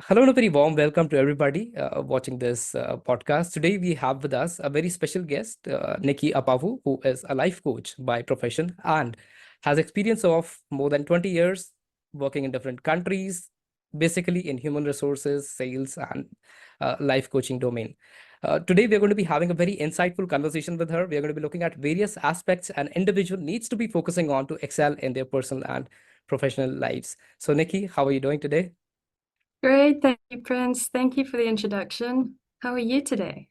Hello and a very warm welcome to everybody watching this podcast. Today we have with us a very special guest, Nikki Appavoo, who is a life coach by profession and has experience of more than 20 years working in different countries, basically in human resources, sales, and life coaching domain. Today we're going to be having a very insightful conversation with her. We are going to be looking at various aspects an individual needs to be focusing on to excel in their personal and professional lives. So, Nikki, how are you doing today? Great, thank you, Prince. Thank you for the introduction. How are you today?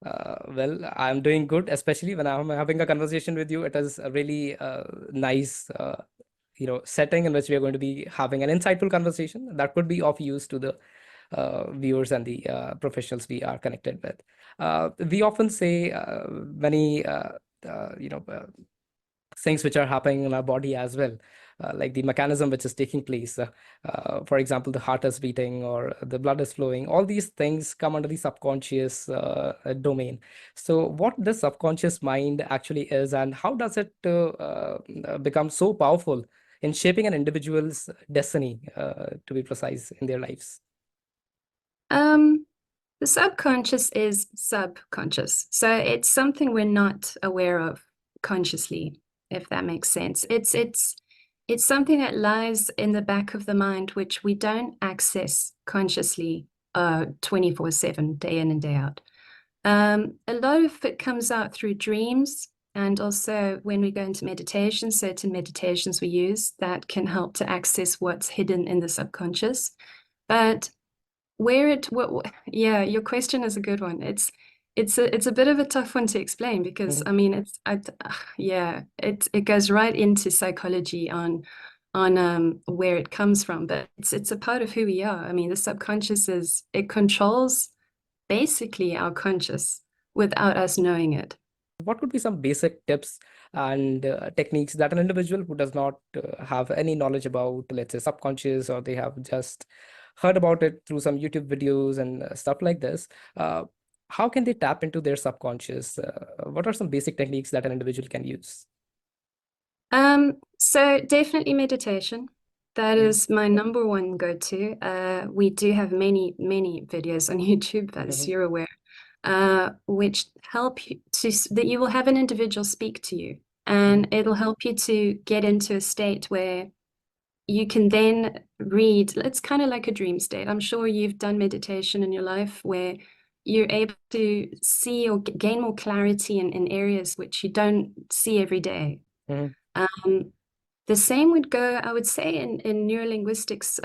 Well, I'm doing good, especially when I'm having a conversation with you. It is a really nice, setting in which we are going to be having an insightful conversation that could be of use to the viewers and the professionals we are connected with. We often say many, you know, things which are happening in our body as well, like the mechanism which is taking place. For example, the heart is beating or the blood is flowing. All these things come under the subconscious domain. So, what the subconscious mind actually is, and how does it become so powerful in shaping an individual's destiny, to be precise, in their lives? Um, the subconscious is subconscious, so it's something we're not aware of consciously, if that makes sense. It's something that lies in the back of the mind, which we don't access consciously 24/7, day in and day out. A lot of it comes out through dreams. And also when we go into meditation, certain meditations we use that can help to access what's hidden in the subconscious. But yeah, your question is a good one. It's a bit of a tough one to explain because Mhm. I mean yeah, it goes right into psychology on where it comes from, but it's a part of who we are. I mean, the subconscious it controls basically our conscious without us knowing it. What would be some basic tips and techniques that an individual who does not have any knowledge about, let's say, subconscious, or they have just heard about it through some YouTube videos and stuff like this, uh, how can they tap into their subconscious? What are some basic techniques that an individual can use? So definitely meditation. That Mhm. is my number one go-to. We do have many, many videos on YouTube, as Mhm. you're aware, which help you that you will have an individual speak to you, and Mhm. it'll help you to get into a state where you can then read. It's kind of like a dream state. I'm sure you've done meditation in your life where you're able to see or gain more clarity in areas which you don't see every day. Mhm. Um, the same would go, I would say, in neurolinguistics.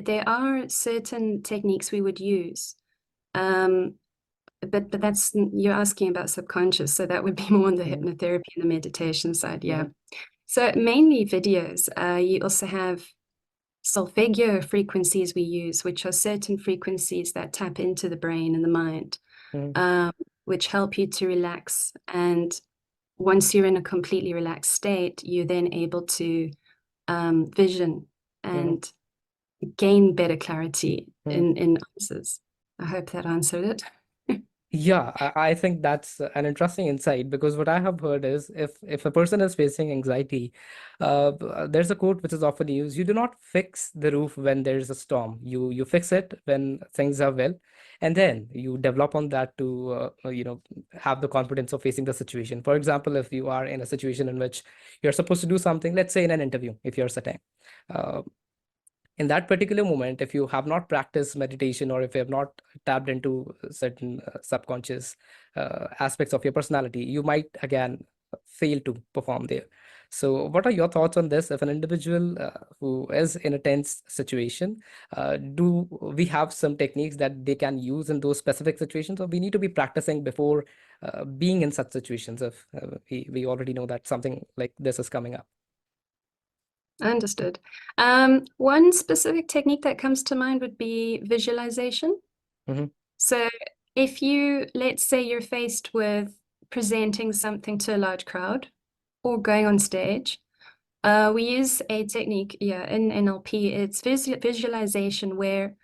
There are certain techniques we would use, um, but that's you're asking about subconscious, so that would be more on the Mhm. hypnotherapy and the meditation side. Yeah. Mhm. So mainly videos. You also have solfeggio frequencies we use, which are certain frequencies that tap into the brain and the mind, Mhm. um, which help you to relax. And once you're in a completely relaxed state, you're then able to vision Mhm. and gain better clarity Mhm. in answers. I hope that answered it. Yeah, I think that's an interesting insight, because what I have heard is if a person is facing anxiety, there's a quote which is often used: "You do not fix the roof when there's a storm. You fix it when things are well, and then you develop on that to have the confidence of facing the situation." For example, if you are in a situation in which you're supposed to do something, let's say in an interview, if you're sitting. Uh, in that particular moment, if you have not practiced meditation, or if you have not tapped into certain subconscious aspects of your personality, you might again fail to perform there. So what are your thoughts on this? If an individual who is in a tense situation, do we have some techniques that they can use in those specific situations, or we need to be practicing before being in such situations if we already know that something like this is coming up? Understood. One specific technique that comes to mind would be visualization. Hmm. So if you, let's say you're faced with presenting something to a large crowd or going on stage, we use a technique, yeah, in NLP. It's visualization where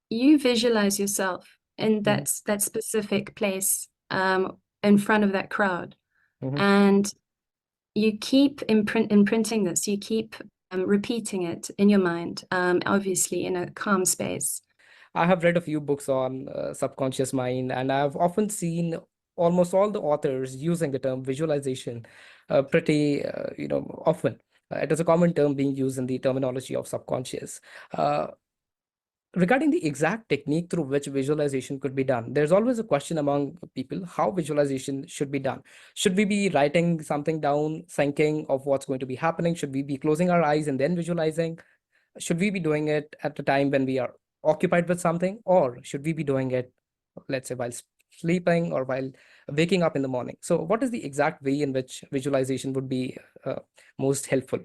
you visualize yourself in Hmm. that specific place in front of that crowd. Hmm. And you keep imprinting this, you keep repeating it in your mind, obviously in a calm space. I have read a few books on subconscious mind, and I've often seen almost all the authors using the term visualization pretty, often. It is a common term being used in the terminology of subconscious. Uh, Regarding the exact technique through which visualization could be done, there's always a question among people how visualization should be done. Should we be writing something down, thinking of what's going to be happening? Should we be closing our eyes and then visualizing? Should we be doing it at the time when we are occupied with something, or should we be doing it, let's say, while sleeping or while waking up in the morning? So, what is the exact way in which visualization would be most helpful?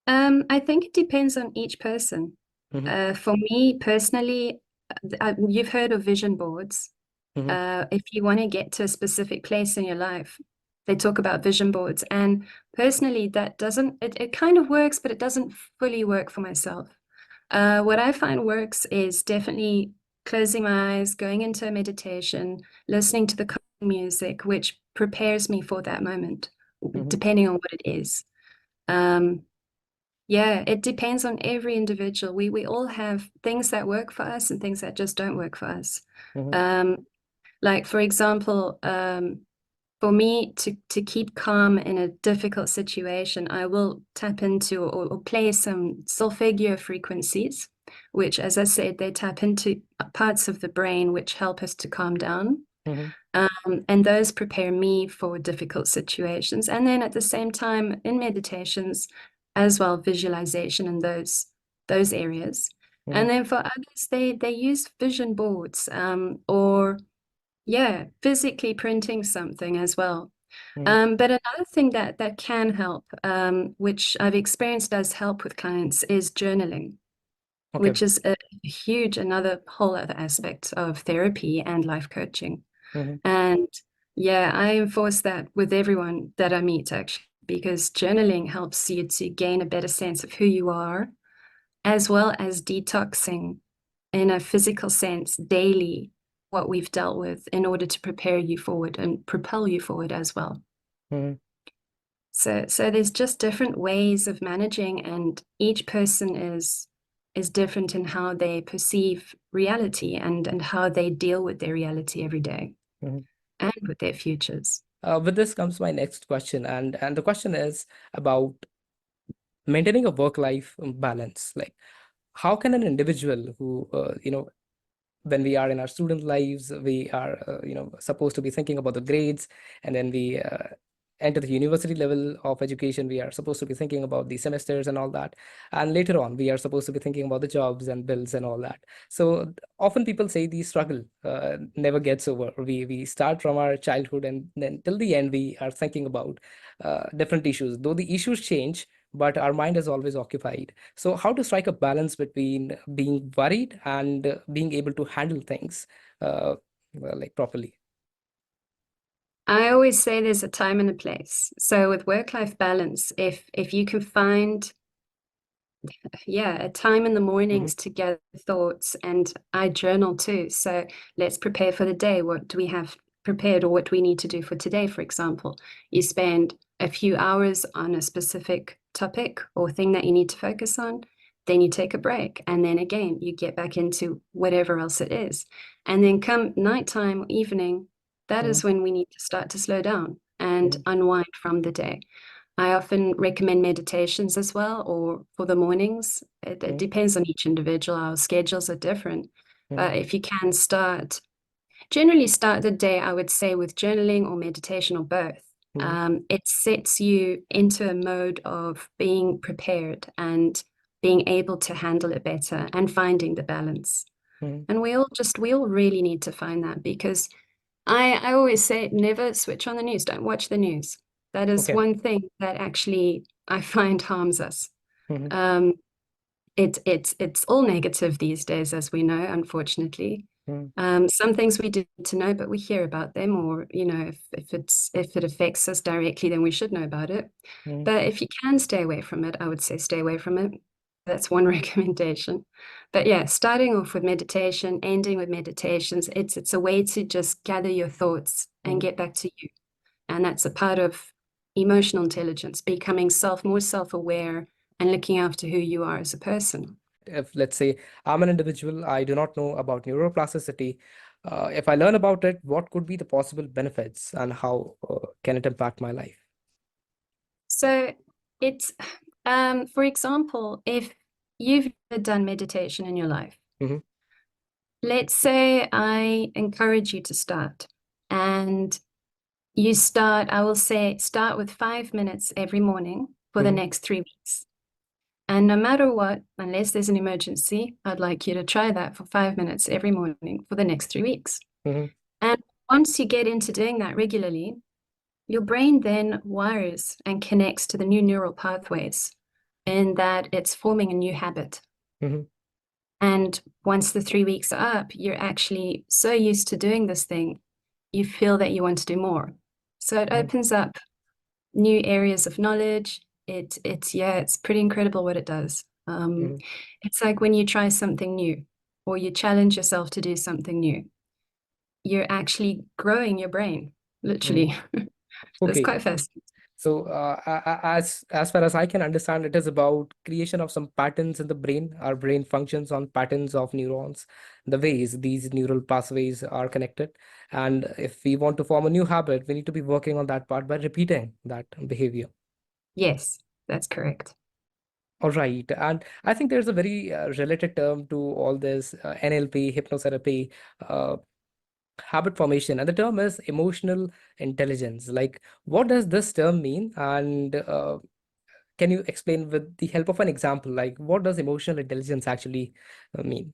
I think it depends on each person. Hmm. For me personally, you've heard of vision boards. Hmm. If you want to get to a specific place in your life, they talk about vision boards. And personally, that doesn't, it kind of works, but it doesn't fully work for myself. What I find works is definitely closing my eyes, going into a meditation, listening to the calming music, which prepares me for that moment, Hmm. depending on what it is. Um, yeah, it depends on every individual. We all have things that work for us and things that just don't work for us. Hmm. Um, like for example, for me to keep calm in a difficult situation, I will tap into or play some solfeggio frequencies, which, as I said, they tap into parts of the brain which help us to calm down. Hmm. And those prepare me for difficult situations. And then at the same time, in meditations, as well, visualization in those areas. Hmm. And then for others, they use vision boards, or yeah, physically printing something as well. Hmm. But another thing that can help, which I've experienced does help with clients, is journaling, Okay. which is a huge, another whole other aspect of therapy and life coaching. Hmm. And yeah, I enforce that with everyone that I meet actually, because journaling helps you to gain a better sense of who you are, as well as detoxing in a physical sense daily what we've dealt with in order to prepare you forward and propel you forward as well. Hmm. So there's just different ways of managing, and each person is different in how they perceive reality and how they deal with their reality every day Hmm. and with their futures. With this comes my next question, and the question is about maintaining a work-life balance. Like, how can an individual who, when we are in our student lives, we are, supposed to be thinking about the grades, and then we enter the university level of education, we are supposed to be thinking about the semesters and all that. And later on, we are supposed to be thinking about the jobs and bills and all that. So often people say the struggle never gets over. We start from our childhood, and then till the end, we are thinking about different issues. Though the issues change, but our mind is always occupied. So, how to strike a balance between being worried and being able to handle things like properly? I always say there's a time and a place. So with work-life balance, if you can find, yeah, a time in the Hmm. mornings to gather thoughts, and I journal too. So let's prepare for the day. What do we have prepared, or what do we need to do for today, for example? You spend a few hours on a specific topic or thing that you need to focus on. Then you take a break. And then again, you get back into whatever else it is. And then come nighttime, evening, that Hmm. is when we need to start to slow down and Hmm. unwind from the day. I often recommend meditations as well, or for the mornings. It Hmm. depends on each individual. Our schedules are different. Hmm. But if you can generally start the day, I would say, with journaling or meditation or both. Hmm. It sets you into a mode of being prepared and being able to handle it better and finding the balance. Hmm. And we all really need to find that, because I always say never switch on the news. Don't watch the news. That is Okay. one thing that actually I find harms us. Hmm. Um, it's all negative these days, as we know, unfortunately. Hmm. Some things we do need to know, but we hear about them, or if it affects us directly, then we should know about it. Hmm. But if you can stay away from it, I would say stay away from it. That's one recommendation. But yeah, starting off with meditation, ending with meditations, it's a way to just gather your thoughts and Hmm. get back to you. And that's a part of emotional intelligence, becoming more self-aware and looking after who you are as a person. If, let's say, I'm an individual, I do not know about neuroplasticity. If I learn about it, what could be the possible benefits and how can it impact my life? So it's, for example, if you've never done meditation in your life, Hmm. let's say I encourage you to start, and you start, I will say, start with 5 minutes every morning for the Hmm. next 3 weeks. And no matter what, unless there's an emergency, I'd like you to try that for 5 minutes every morning for the next 3 weeks. Hmm. And once you get into doing that regularly, your brain then wires and connects to the new neural pathways in that it's forming a new habit. Hmm. And once the 3 weeks are up, you're actually so used to doing this thing, you feel that you want to do more. So it Hmm. opens up new areas of knowledge. It's pretty incredible what it does. Hmm. It's like when you try something new or you challenge yourself to do something new, you're actually growing your brain, Hmm. literally. So it's Okay. quite fascinating. So, as far as I can understand, it is about creation of some patterns in the brain. Our brain functions on patterns of neurons, the ways these neural pathways are connected. And if we want to form a new habit, we need to be working on that part by repeating that behavior. Yes, that's correct. All right. And I think there's a very related term to all this NLP, hypnotherapy, uh, habit formation, and the term is emotional intelligence. Like, what does this term mean? And can you explain with the help of an example, like what does emotional intelligence actually mean?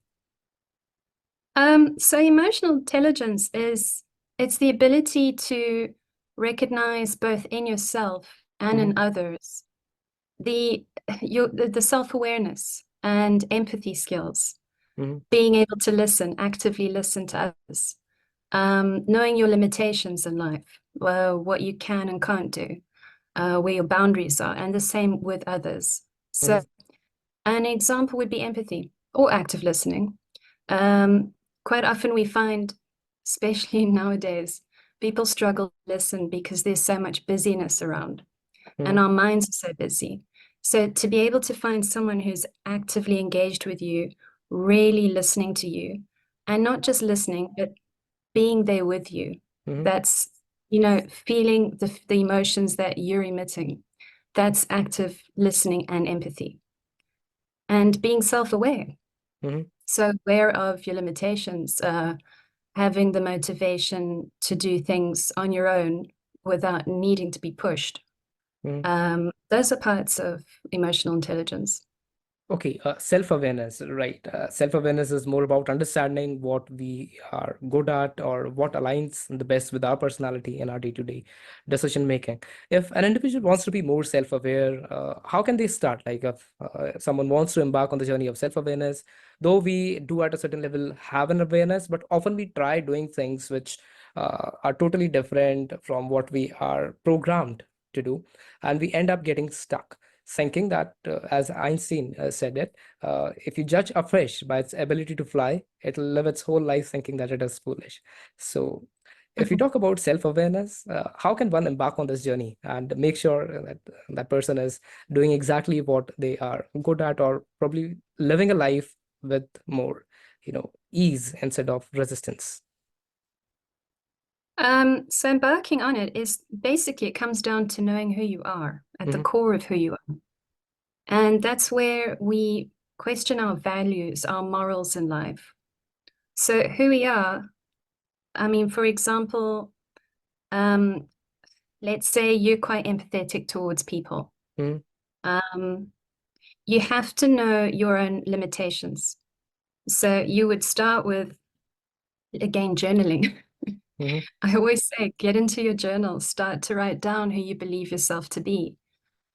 So emotional intelligence is it's the ability to recognize both in yourself and Hmm. in others the the self-awareness and empathy skills, Hmm. being able to listen, actively listen to others, knowing your limitations in life, what you can and can't do, where your boundaries are, and the same with others. So Hmm. an example would be empathy or active listening. Um, Quite often we find, especially nowadays, people struggle to listen because there's so much busyness around and Hmm. our minds are so busy. So to be able to find someone who's actively engaged with you, really listening to you, and not just listening, but being there with you, Hmm. that's, feeling the emotions that you're emitting. That's active listening and empathy. And being self-aware. Hmm. So aware of your limitations, having the motivation to do things on your own without needing to be pushed. Hmm. Those are parts of emotional intelligence. Okay, self-awareness, right? Self-awareness is more about understanding what we are good at or what aligns the best with our personality and our day-to-day decision making. If an individual wants to be more self-aware, how can they start? Like, if someone wants to embark on the journey of self-awareness, though we do at a certain level have an awareness, but often we try doing things which are totally different from what we are programmed to do, and we end up getting stuck thinking that, as Einstein said it, if you judge a fish by its ability to fly, it'll live its whole life thinking that it is foolish. So, if you talk about self-awareness, how can one embark on this journey and make sure that that person is doing exactly what they are good at, or probably living a life with more, ease instead of resistance? So embarking on it is basically it comes down to knowing who you are at the Hmm. core of who you are. And that's where we question our values, our morals in life. So who we are, I mean, for example, um, let's say you're quite empathetic towards people. Hmm. Um, you have to know your own limitations. So you would start with, again, journaling. Hmm. I always say, get into your journal, start to write down who you believe yourself to be.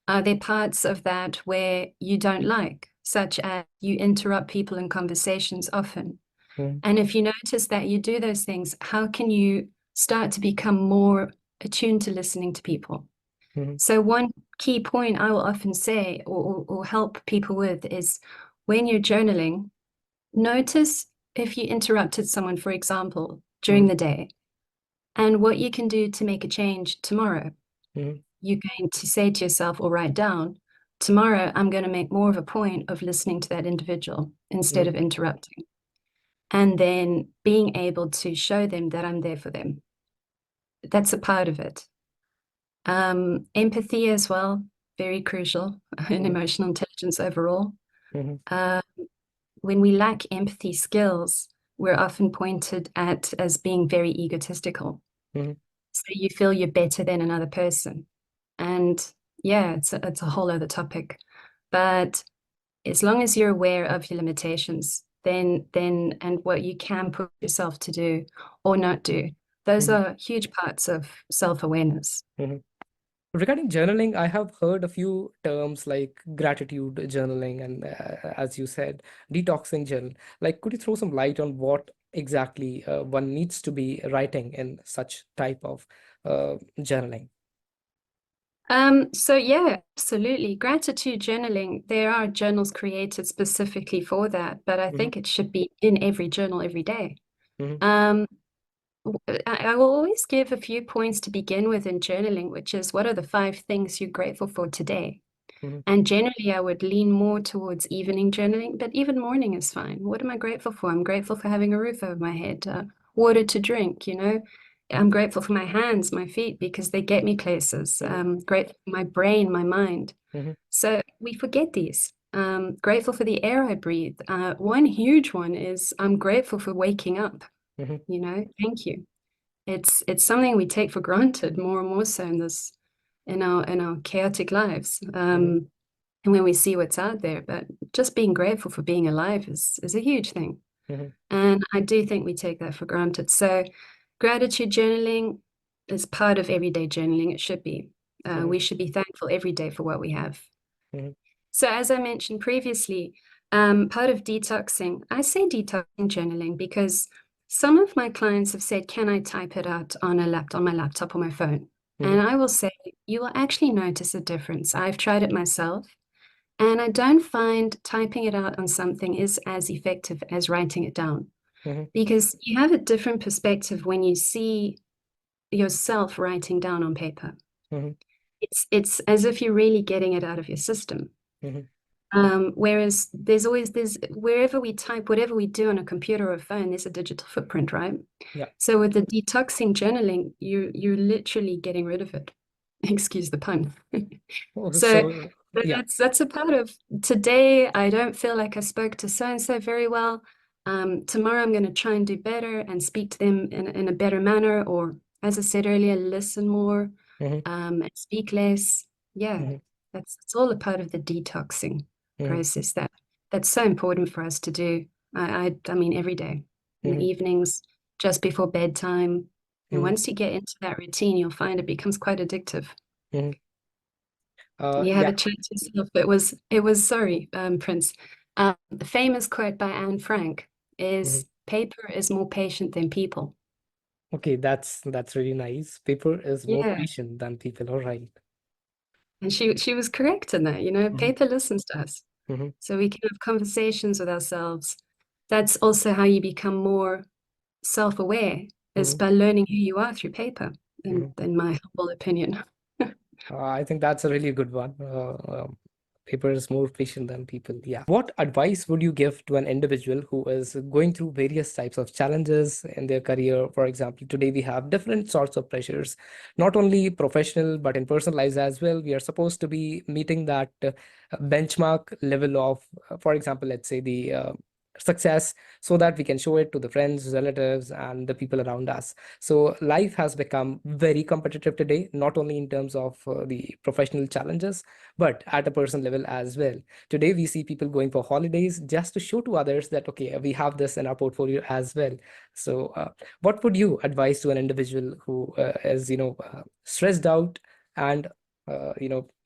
Are there parts of that where you don't like, such as you interrupt people in conversations often? Hmm. And if you notice that you do those things, how can you start to become more attuned to listening to people? Hmm. So one key point I will often say or help people with is when you're journaling, notice if you interrupted someone, for example, during Hmm. the day, and what you can do to make a change tomorrow. Hmm. You're going to say to yourself or write down, tomorrow I'm going to make more of a point of listening to that individual instead Mm-hmm. of interrupting, and then being able to show them that I'm there for them. That's a part of it. Empathy as well, very crucial in Mm-hmm. emotional intelligence overall. Mm-hmm. Uh, when we lack empathy skills, we're often pointed at as being very egotistical. Mm-hmm. So you feel you're better than another person. And yeah, it's a whole other topic. But as long as you're aware of your limitations, then and what you can put yourself to do or not do, those Mm-hmm. are huge parts of self-awareness. Mm-hmm. Regarding journaling, I have heard a few terms like gratitude journaling and, as you said, detoxing journal. Like, could you throw some light on what exactly one needs to be writing in such type of journaling? So yeah, absolutely. Gratitude journaling, there are journals created specifically for that, but I Mm-hmm. think it should be in every journal every day. Mm-hmm. Um, I will always give a few points to begin with in journaling, which is what are the 5 things you're grateful for today? Mm-hmm. And generally, I would lean more towards evening journaling, but even morning is fine. What am I grateful for? I'm grateful for having a roof over my head, water to drink, you know. I'm grateful for my hands, my feet, because they get me places. Mm-hmm. Grateful for my brain, my mind. Mm-hmm. So we forget these. Grateful for the air I breathe. One huge one is I'm grateful for waking up, Mm-hmm. you know, thank you. It's something we take for granted more and more so in this in our chaotic lives. Mm-hmm. And when we see what's out there, but just being grateful for being alive is a huge thing. Mm-hmm. And I do think we take that for granted. So gratitude journaling is part of everyday journaling. It should be. Mm-hmm. We should be thankful every day for what we have. Mm-hmm. So as I mentioned previously, part of detoxing, I say detoxing journaling because some of my clients have said, can I type it out on on my laptop or my phone? Mm-hmm. And I will say, you will actually notice a difference. I've tried it myself, and I don't find typing it out on something is as effective as writing it down Mm-hmm. because you have a different perspective when you see yourself writing down on paper. Mm-hmm. It's as if you're really getting it out of your system. Mm-hmm. Whereas there's wherever we type, whatever we do on a computer or a phone, there's a digital footprint, right? Yeah. So with the detoxing journaling, you're literally getting rid of it. Excuse the pun. Oh, So so yeah. that's a part of today. I don't feel like I spoke to so and so very well. Tomorrow I'm going to try and do better and speak to them in a better manner, or as I said earlier, listen more, Mm-hmm. and speak less. Yeah, Mm-hmm. that's all a part of the detoxing Mm-hmm. process that's so important for us to do. I mean every day in the Mm-hmm. evenings, just before bedtime. And Mm-hmm. once you get into that routine, you'll find it becomes quite addictive. Mm-hmm. You have Yeah. a chat to yourself. Sorry, Prince. The famous quote by Anne Frank Mm-hmm. is paper is more patient than people. Okay, that's really nice. Paper is more Yeah. patient than people. All right. And she was correct in that, you know, Mm-hmm. paper listens to us. Mm-hmm. So we can have conversations with ourselves. That's also how you become more self-aware, is Mm-hmm. by learning who you are through paper, Mm-hmm. in my humble opinion. I think that's a really good one. Paper is more patient than people. Yeah. What advice would you give to an individual who is going through various types of challenges in their career? For example, today we have different sorts of pressures, not only professional, but in personal lives as well. We are supposed to be meeting that benchmark level of, for example, let's say the success, so that we can show it to the friends, relatives, and the people around us. So life has become very competitive today, not only in terms of the professional challenges, but at a personal level as well. Today, we see people going for holidays just to show to others that, okay, we have this in our portfolio as well. So, what would you advise to an individual who is, stressed out and,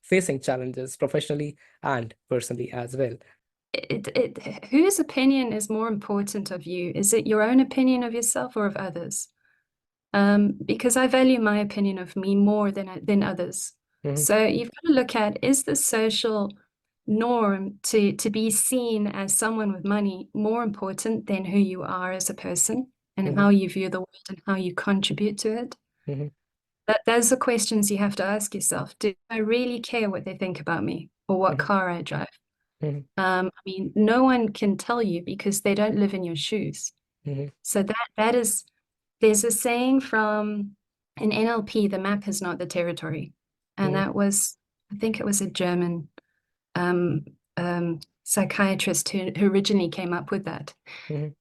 facing challenges professionally and personally as well? Whose opinion is more important of you? Is it your own opinion of yourself or of others? Because I value my opinion of me more than others. Hmm. So you've got to look at, is the social norm to be seen as someone with money more important than who you are as a person and Hmm. how you view the world and how you contribute to it? Hmm. Those are questions you have to ask yourself. Do I really care what they think about me? or what Mhm. car I drive. Mhm. I mean, no one can tell you because they don't live in your shoes. Mhm. So that is, there's a saying from in NLP, the map is not the territory. And Mhm. that was, I think it was a German um, psychiatrist who originally came up with that. Mhm.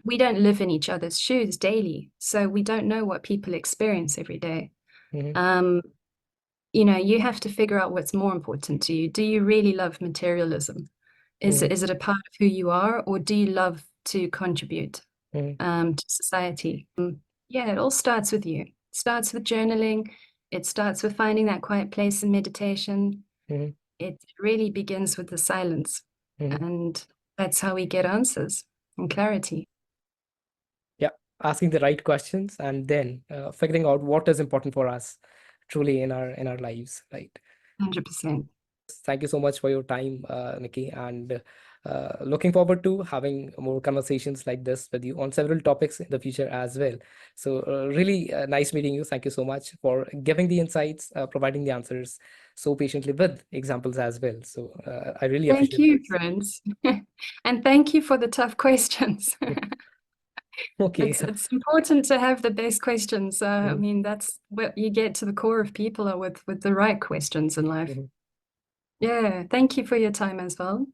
We don't live in each other's shoes daily, so we don't know what people experience every day. Mhm. Um, you have to figure out what's more important to you. Do you really love materialism? Mhm. Is it a part of who you are, or do you love to contribute Mhm. to society? Yeah, it all starts with you. It starts with journaling. It starts with finding that quiet place in meditation. Mhm. It really begins with the silence, Mhm. and that's how we get answers and clarity. Yeah, asking the right questions and then figuring out what is important for us truly in our lives, right? 100%. Thank you so much for your time, Nikki, and looking forward to having more conversations like this with you on several topics in the future as well. So, really nice meeting you. Thank you so much for giving the insights, providing the answers so patiently with examples as well. So, I really Thank appreciate you, this. friends. And thank you for the tough questions. Okay. It's important to have the best questions. I Mhm. mean, that's what you get to the core of people are with the right questions in life. Mhm. Yeah, thank you for your time as well.